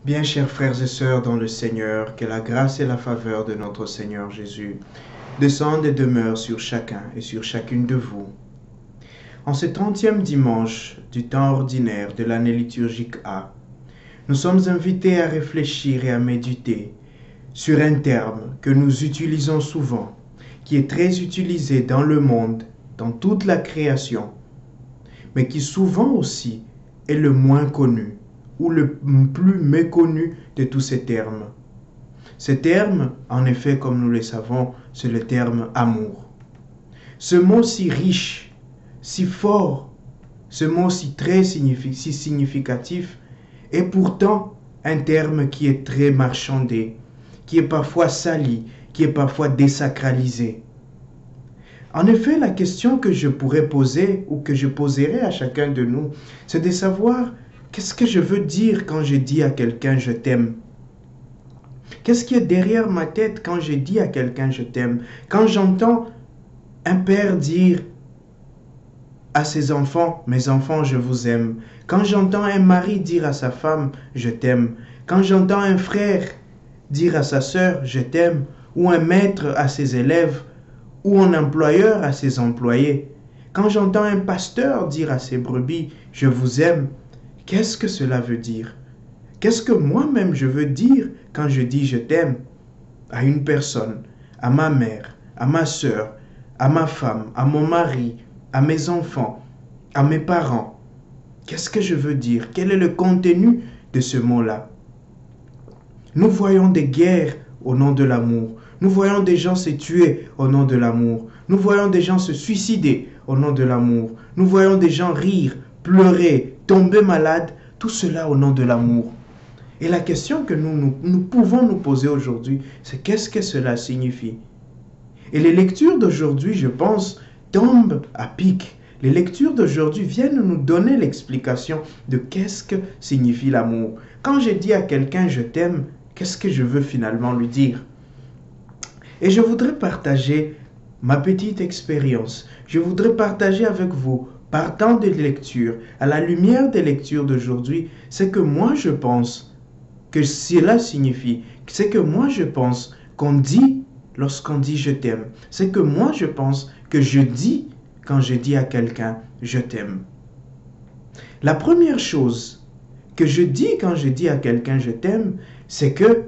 Bien chers frères et sœurs dans le Seigneur, que la grâce et la faveur de notre Seigneur Jésus descendent et demeurent sur chacun et sur chacune de vous. En ce 30e dimanche du temps ordinaire de l'année liturgique A, nous sommes invités à réfléchir et à méditer sur un terme que nous utilisons souvent, qui est très utilisé dans le monde, dans toute la création, mais qui souvent aussi est le moins connu ou le plus méconnu de tous ces termes. Ce terme, en effet, comme nous le savons, c'est le terme amour. Ce mot si riche, si fort, ce mot si significatif, est pourtant un terme qui est très marchandé, qui est parfois sali, qui est parfois désacralisé. En effet, la question que je pourrais poser ou que je poserai à chacun de nous, c'est de savoir qu'est-ce que je veux dire quand je dis à quelqu'un je t'aime. Qu'est-ce qui est derrière ma tête quand je dis à quelqu'un je t'aime? Quand j'entends un père dire à ses enfants, mes enfants, je vous aime. Quand j'entends un mari dire à sa femme, je t'aime. Quand j'entends un frère dire à sa sœur, je t'aime. Ou un maître à ses élèves, ou un employeur à ses employés. Quand j'entends un pasteur dire à ses brebis, je vous aime, qu'est-ce que cela veut dire? Qu'est-ce que moi-même je veux dire quand je dis je t'aime à une personne, à ma mère, à ma sœur, à ma femme, à mon mari, à mes enfants, à mes parents? Qu'est-ce que je veux dire? Quel est le contenu de ce mot-là? Nous voyons des guerres au nom de l'amour. Nous voyons des gens se tuer au nom de l'amour. Nous voyons des gens se suicider au nom de l'amour. Nous voyons des gens rire, pleurer, tomber malades, tout cela au nom de l'amour. Et la question que nous pouvons nous poser aujourd'hui, c'est qu'est-ce que cela signifie? Et les lectures d'aujourd'hui, je pense, tombent à pic. Les lectures d'aujourd'hui viennent nous donner l'explication de qu'est-ce que signifie l'amour. Quand je dis à quelqu'un je t'aime, qu'est-ce que je veux finalement lui dire? Et je voudrais partager ma petite expérience. Je voudrais partager avec vous, partant des lectures, à la lumière des lectures d'aujourd'hui, ce que moi je pense que cela signifie. C'est que moi je pense qu'on dit lorsqu'on dit je t'aime. C'est que moi je pense que je dis quand je dis à quelqu'un je t'aime. La première chose que je dis quand je dis à quelqu'un je t'aime, c'est que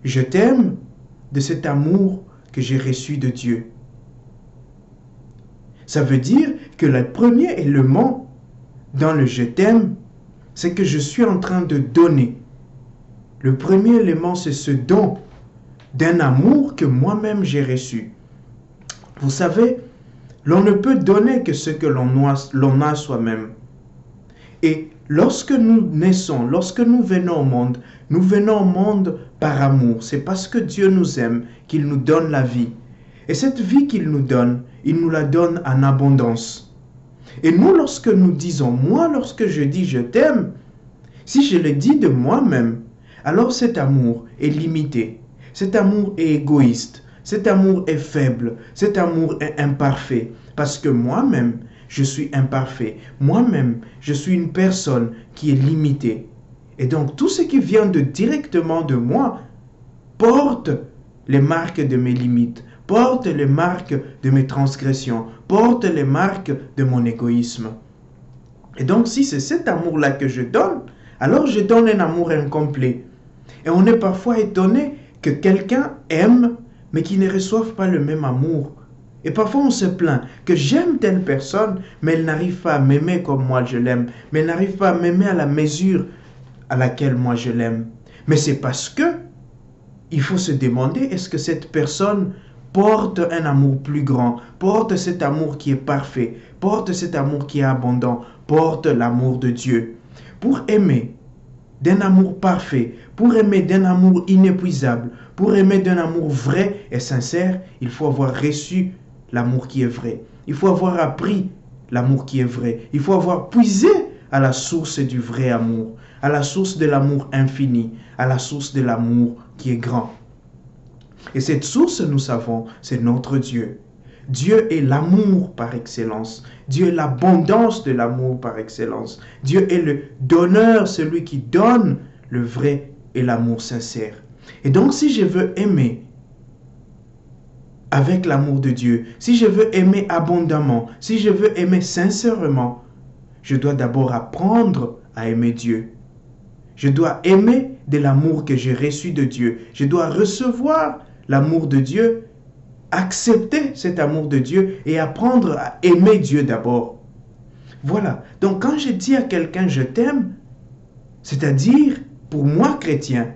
je t'aime de cet amour que j'ai reçu de Dieu. Ça veut dire que le premier élément dans le je t'aime, c'est que je suis en train de donner. Le premier élément, c'est ce don d'un amour que moi-même j'ai reçu. Vous savez, l'on ne peut donner que ce que l'on a soi-même. Et lorsque nous naissons, lorsque nous venons au monde par amour. C'est parce que Dieu nous aime qu'il nous donne la vie. Et cette vie qu'il nous donne, il nous la donne en abondance. Et nous, lorsque nous disons, moi, lorsque je dis je t'aime, si je le dis de moi-même, alors cet amour est limité. Cet amour est égoïste. Cet amour est faible. Cet amour est imparfait. Parce que moi-même, je suis imparfait. Moi-même, je suis une personne qui est limitée. Et donc, tout ce qui vient directement de moi porte les marques de mes limites, porte les marques de mes transgressions, porte les marques de mon égoïsme. Et donc, si c'est cet amour-là que je donne, alors je donne un amour incomplet. Et on est parfois étonné que quelqu'un aime, mais qu'il ne reçoive pas le même amour. Et parfois on se plaint que j'aime telle personne, mais elle n'arrive pas à m'aimer comme moi je l'aime. Mais elle n'arrive pas à m'aimer à la mesure à laquelle moi je l'aime. Mais c'est parce que il faut se demander, est-ce que cette personne porte un amour plus grand, porte cet amour qui est parfait, porte cet amour qui est abondant, porte l'amour de Dieu. Pour aimer d'un amour parfait, pour aimer d'un amour inépuisable, pour aimer d'un amour vrai et sincère, il faut avoir reçu l'amour qui est vrai. Il faut avoir appris l'amour qui est vrai. Il faut avoir puisé à la source du vrai amour, à la source de l'amour infini, à la source de l'amour qui est grand. Et cette source, nous savons, c'est notre Dieu. Dieu est l'amour par excellence. Dieu est l'abondance de l'amour par excellence. Dieu est le donneur, celui qui donne le vrai et l'amour sincère. Et donc, si je veux aimer avec l'amour de Dieu, si je veux aimer abondamment, si je veux aimer sincèrement, je dois d'abord apprendre à aimer Dieu. Je dois aimer de l'amour que j'ai reçu de Dieu. Je dois recevoir l'amour de Dieu, accepter cet amour de Dieu et apprendre à aimer Dieu d'abord. Voilà. Donc quand je dis à quelqu'un je t'aime, c'est-à-dire pour moi chrétien,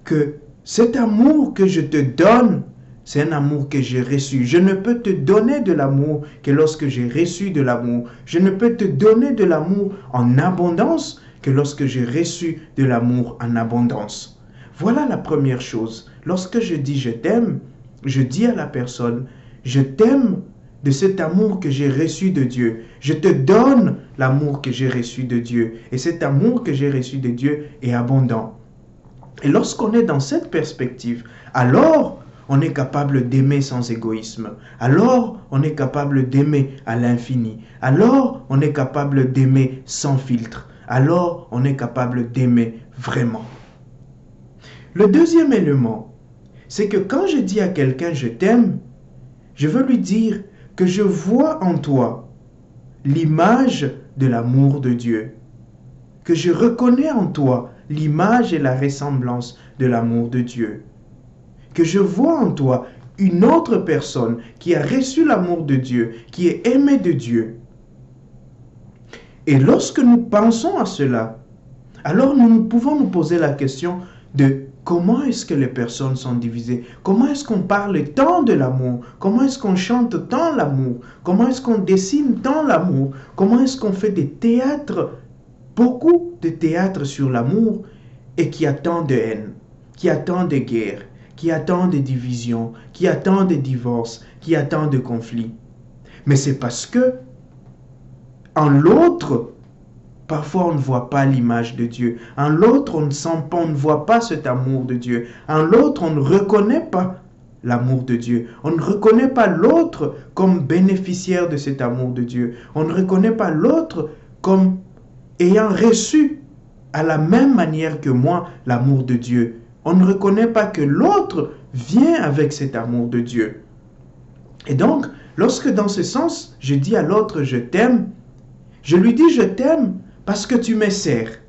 que cet amour que je te donne, c'est un amour que j'ai reçu. Je ne peux te donner de l'amour que lorsque j'ai reçu de l'amour. Je ne peux te donner de l'amour en abondance que lorsque j'ai reçu de l'amour en abondance. Voilà la première chose. Lorsque je dis je t'aime, je dis à la personne, je t'aime de cet amour que j'ai reçu de Dieu. Je te donne l'amour que j'ai reçu de Dieu. Et cet amour que j'ai reçu de Dieu est abondant. Et lorsqu'on est dans cette perspective, alors on est capable d'aimer sans égoïsme. Alors on est capable d'aimer à l'infini. Alors on est capable d'aimer sans filtre. Alors on est capable d'aimer vraiment. Le deuxième élément, c'est que quand je dis à quelqu'un je t'aime, je veux lui dire que je vois en toi l'image de l'amour de Dieu, que je reconnais en toi l'image et la ressemblance de l'amour de Dieu, que je vois en toi une autre personne qui a reçu l'amour de Dieu, qui est aimée de Dieu. Et lorsque nous pensons à cela, alors nous pouvons nous poser la question de comment est-ce que les personnes sont divisées? Comment est-ce qu'on parle tant de l'amour? Comment est-ce qu'on chante tant l'amour? Comment est-ce qu'on dessine tant l'amour? Comment est-ce qu'on fait des théâtres, beaucoup de théâtres sur l'amour et qui a tant de haine, qui a tant de guerres, qui a tant de divisions, qui a tant de divorces, qui a tant de conflits? Mais c'est parce que en l'autre, parfois on ne voit pas l'image de Dieu. En l'autre, on ne sent pas, on ne voit pas cet amour de Dieu. En l'autre, on ne reconnaît pas l'amour de Dieu. On ne reconnaît pas l'autre comme bénéficiaire de cet amour de Dieu. On ne reconnaît pas l'autre comme ayant reçu à la même manière que moi l'amour de Dieu. On ne reconnaît pas que l'autre vient avec cet amour de Dieu. Et donc, lorsque dans ce sens, je dis à l'autre je t'aime, je lui dis je t'aime parce que tu me sers.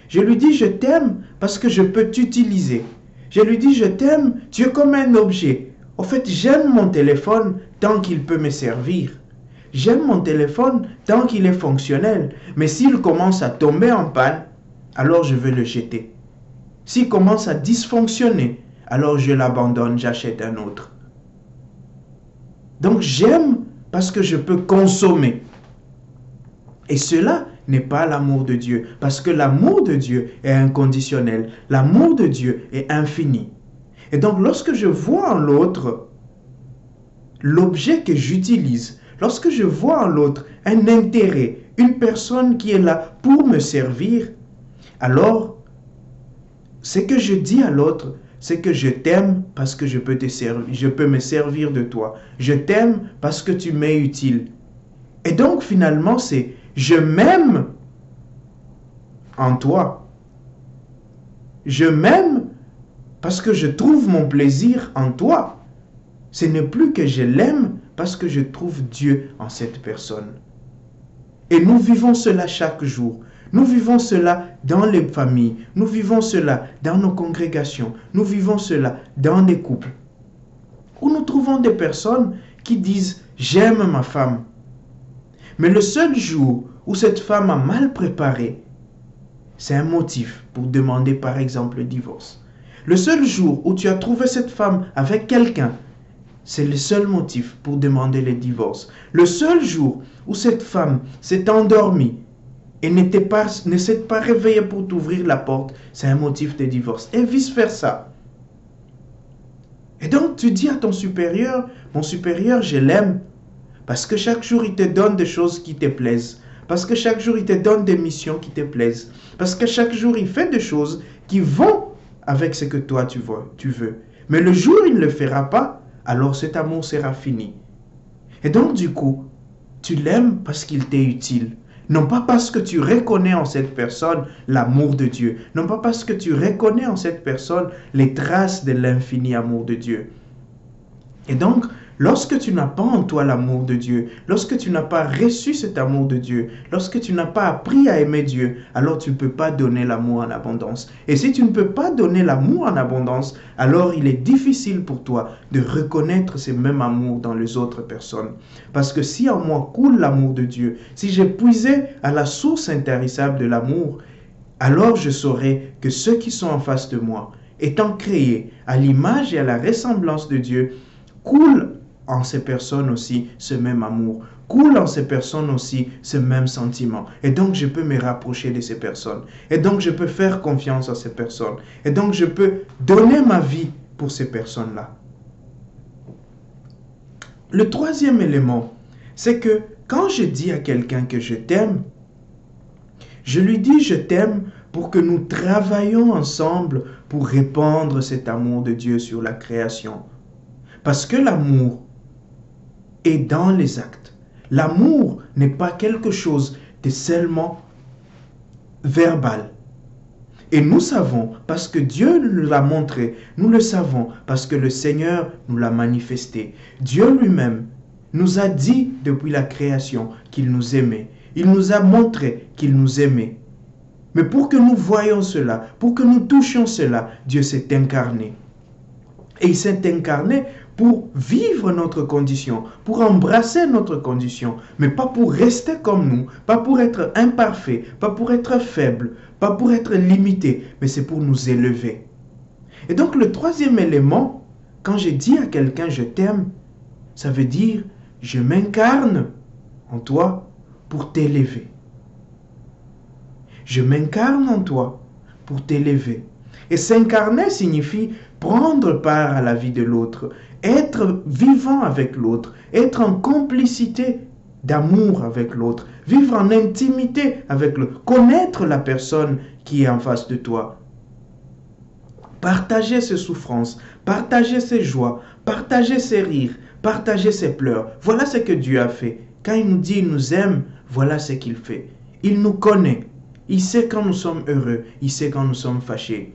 Je lui dis je t'aime parce que je peux t'utiliser. Je lui dis je t'aime, tu es comme un objet. En fait, j'aime mon téléphone tant qu'il peut me servir. J'aime mon téléphone tant qu'il est fonctionnel. Mais s'il commence à tomber en panne, alors je vais le jeter. S'il commence à dysfonctionner, alors je l'abandonne, j'achète un autre. Donc j'aime parce que je peux consommer. Et cela n'est pas l'amour de Dieu, parce que l'amour de Dieu est inconditionnel, l'amour de Dieu est infini. Et donc lorsque je vois en l'autre l'objet que j'utilise, lorsque je vois en l'autre un intérêt, une personne qui est là pour me servir, alors ce que je dis à l'autre, c'est que je t'aime parce que je peux te servir, je peux me servir de toi. Je t'aime parce que tu m'es utile. Et donc finalement, c'est je m'aime en toi. Je m'aime parce que je trouve mon plaisir en toi. Ce n'est plus que je l'aime parce que je trouve Dieu en cette personne. Et nous vivons cela chaque jour. Nous vivons cela dans les familles. Nous vivons cela dans nos congrégations. Nous vivons cela dans les couples. Où nous trouvons des personnes qui disent « j'aime ma femme ». Mais le seul jour où cette femme a mal préparé, c'est un motif pour demander par exemple le divorce. Le seul jour où tu as trouvé cette femme avec quelqu'un, c'est le seul motif pour demander le divorce. Le seul jour où cette femme s'est endormie et ne s'est pas réveillée pour t'ouvrir la porte, c'est un motif de divorce. Et vice-versa. Et donc tu dis à ton supérieur, mon supérieur, je l'aime. Parce que chaque jour, il te donne des choses qui te plaisent. Parce que chaque jour, il te donne des missions qui te plaisent. Parce que chaque jour, il fait des choses qui vont avec ce que toi, tu veux. Mais le jour où il ne le fera pas, alors cet amour sera fini. Et donc, du coup, tu l'aimes parce qu'il t'est utile. Non pas parce que tu reconnais en cette personne l'amour de Dieu. Non pas parce que tu reconnais en cette personne les traces de l'infini amour de Dieu. Et donc, lorsque tu n'as pas en toi l'amour de Dieu, lorsque tu n'as pas reçu cet amour de Dieu, lorsque tu n'as pas appris à aimer Dieu, alors tu ne peux pas donner l'amour en abondance. Et si tu ne peux pas donner l'amour en abondance, alors il est difficile pour toi de reconnaître ce même amour dans les autres personnes. Parce que si en moi coule l'amour de Dieu, si j'ai puisé à la source intarissable de l'amour, alors je saurai que ceux qui sont en face de moi, étant créés à l'image et à la ressemblance de Dieu, coule en ces personnes aussi ce même amour, coule en ces personnes aussi ce même sentiment. Et donc, je peux me rapprocher de ces personnes. Et donc, je peux faire confiance à ces personnes. Et donc, je peux donner ma vie pour ces personnes-là. Le troisième élément, c'est que quand je dis à quelqu'un que je t'aime, je lui dis je t'aime pour que nous travaillions ensemble pour répandre cet amour de Dieu sur la création. Parce que l'amour est dans les actes. L'amour n'est pas quelque chose de seulement verbal. Et nous savons, parce que Dieu nous l'a montré, nous le savons, parce que le Seigneur nous l'a manifesté. Dieu lui-même nous a dit depuis la création qu'il nous aimait. Il nous a montré qu'il nous aimait. Mais pour que nous voyions cela, pour que nous touchions cela, Dieu s'est incarné. Et il s'est incarné pour vivre notre condition, pour embrasser notre condition, mais pas pour rester comme nous, pas pour être imparfait, pas pour être faible, pas pour être limité, mais c'est pour nous élever. Et donc le troisième élément, quand je dis à quelqu'un je t'aime, ça veut dire je m'incarne en toi pour t'élever. Je m'incarne en toi pour t'élever. Et s'incarner signifie prendre part à la vie de l'autre, être vivant avec l'autre, être en complicité d'amour avec l'autre, vivre en intimité avec l'autre, connaître la personne qui est en face de toi. Partager ses souffrances, partager ses joies, partager ses rires, partager ses pleurs. Voilà ce que Dieu a fait. Quand il nous dit qu'il nous aime, voilà ce qu'il fait. Il nous connaît. Il sait quand nous sommes heureux, il sait quand nous sommes fâchés.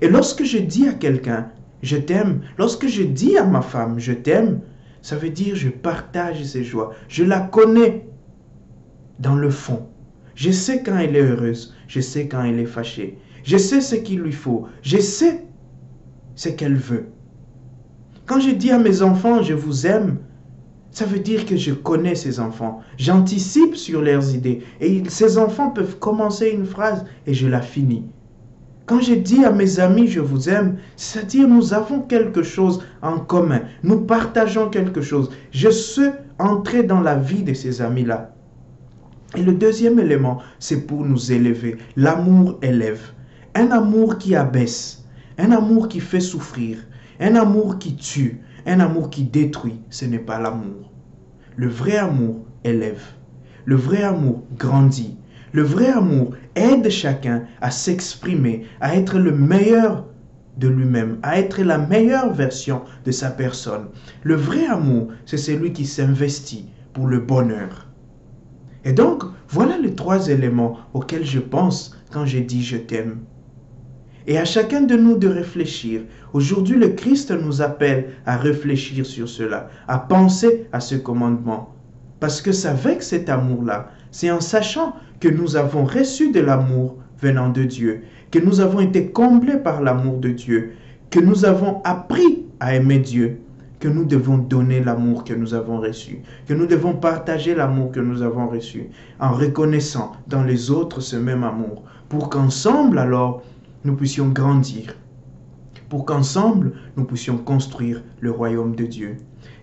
Et lorsque je dis à quelqu'un, je t'aime, lorsque je dis à ma femme, je t'aime, ça veut dire je partage ses joies. Je la connais dans le fond. Je sais quand elle est heureuse, je sais quand elle est fâchée. Je sais ce qu'il lui faut, je sais ce qu'elle veut. Quand je dis à mes enfants, je vous aime, ça veut dire que je connais ces enfants. J'anticipe sur leurs idées. Et ces enfants peuvent commencer une phrase et je la finis. Quand je dis à mes amis, je vous aime, c'est-à-dire nous avons quelque chose en commun. Nous partageons quelque chose. Je sais entrer dans la vie de ces amis-là. Et le deuxième élément, c'est pour nous élever. L'amour élève. Un amour qui abaisse. Un amour qui fait souffrir. Un amour qui tue. Un amour qui détruit, ce n'est pas l'amour. Le vrai amour élève. Le vrai amour grandit. Le vrai amour aide chacun à s'exprimer, à être le meilleur de lui-même, à être la meilleure version de sa personne. Le vrai amour, c'est celui qui s'investit pour le bonheur. Et donc, voilà les trois éléments auxquels je pense quand je dis je t'aime. Et à chacun de nous de réfléchir. Aujourd'hui, le Christ nous appelle à réfléchir sur cela, à penser à ce commandement. Parce que c'est avec cet amour-là, c'est en sachant que nous avons reçu de l'amour venant de Dieu, que nous avons été comblés par l'amour de Dieu, que nous avons appris à aimer Dieu, que nous devons donner l'amour que nous avons reçu, que nous devons partager l'amour que nous avons reçu, en reconnaissant dans les autres ce même amour, pour qu'ensemble alors, nous puissions grandir, pour qu'ensemble, nous puissions construire le royaume de Dieu.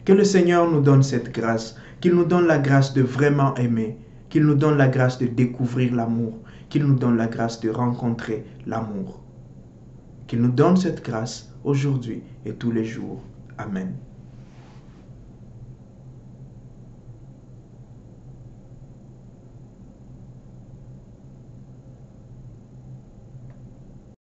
Que le Seigneur nous donne cette grâce, qu'il nous donne la grâce de vraiment aimer, qu'il nous donne la grâce de découvrir l'amour, qu'il nous donne la grâce de rencontrer l'amour. Qu'il nous donne cette grâce aujourd'hui et tous les jours. Amen.